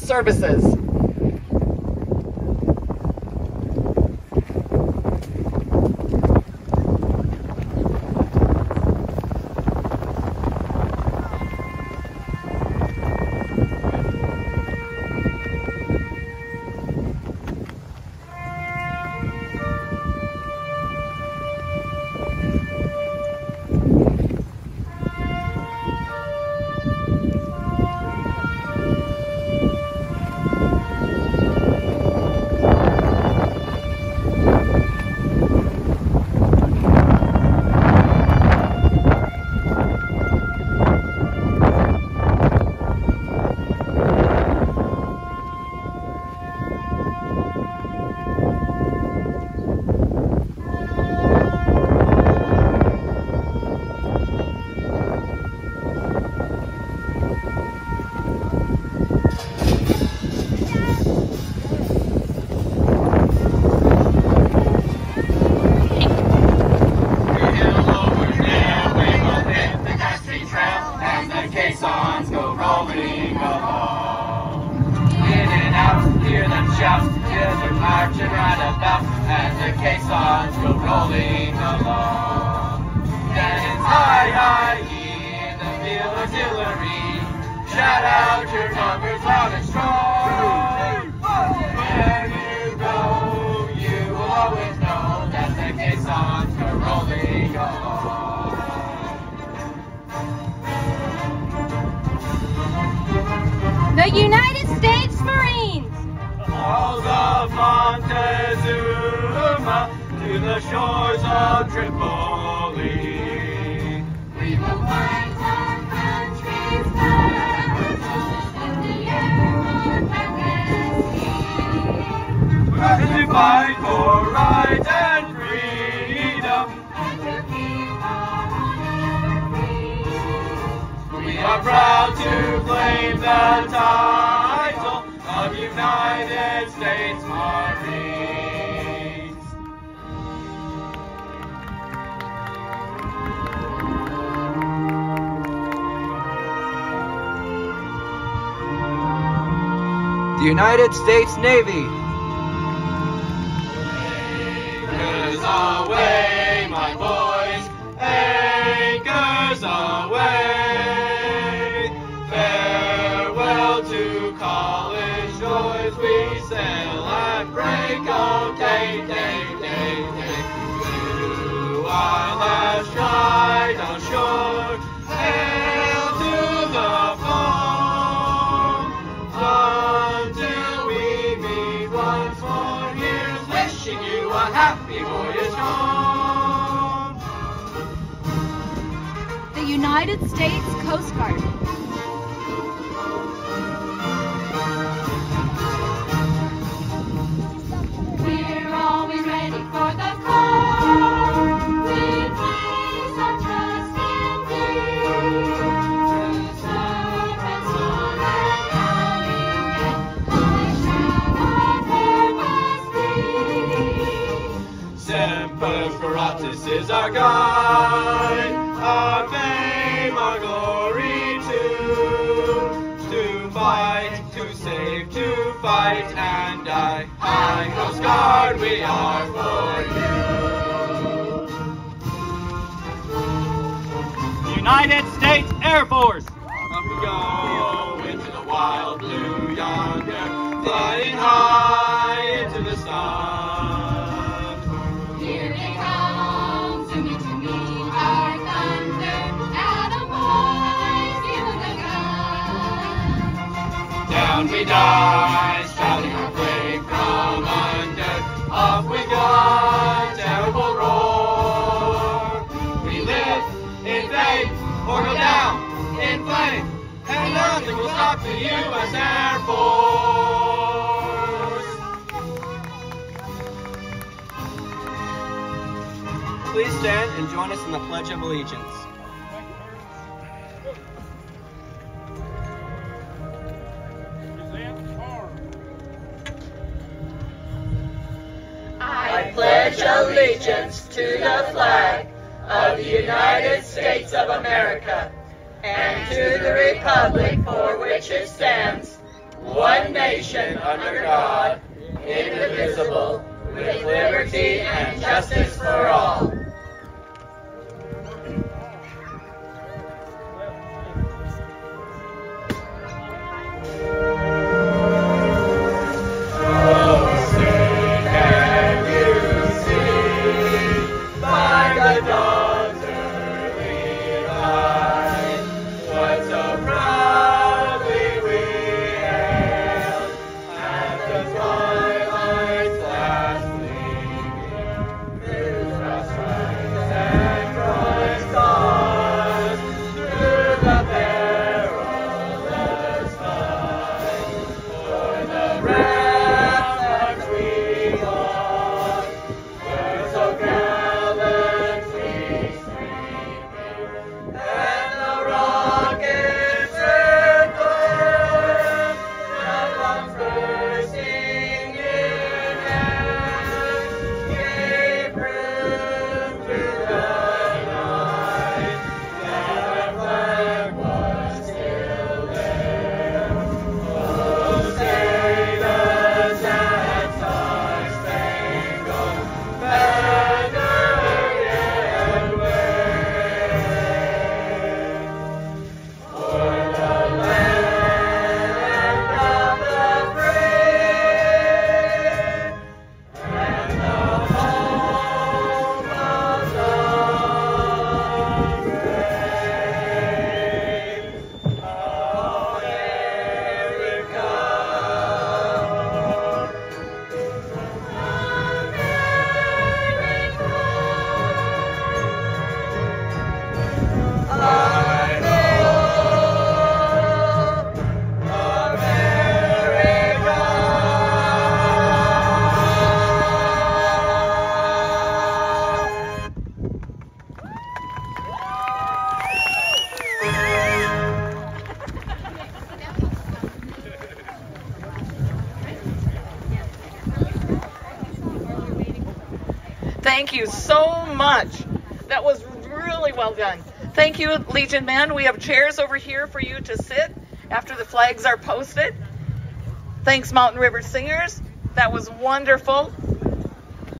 services. The United States Marines! Halls of Montezuma to the shores of Tripoli. We will fight our country's battles in the air for And to fight for rights and freedom. and to keep our honor free. We are proud to claim the title of United States Marines. The United States Navy. Anchors away, my boys, anchors away. Farewell to college joys, we sail at break of day, day, day, day. Blue eyelash right on shore, hail to the foam. Until we meet once more, here's wishing you a happy voyage home. The United States Coast Guard. We're always ready for the call. We place our trust in thee. Through surf and storm and hurricane, high shall our purpose be. Semper Paratus is our guide, our fame, our glory too. To fight, to save, to fight and die. High Coast Guard, we are for you. United States Air Force. Up we go into the wild blue yonder, flying high into the sun. Here they come to meet our thunder. Adam boys, give them the gun. Down we dive, shouting our flag from under. Off we go, terrible roar. We live in faith, or go down in flame, and nothing will stop the U.S. Air Force. Please stand and join us in the Pledge of Allegiance. I pledge allegiance to the flag of the United States of America and to the republic for which it stands, one nation under God, indivisible, with liberty and justice for all. Thank you so much. That was really well done. Thank you, Legion Men. We have chairs over here for you to sit after the flags are posted. Thanks, Mountain River Singers. That was wonderful.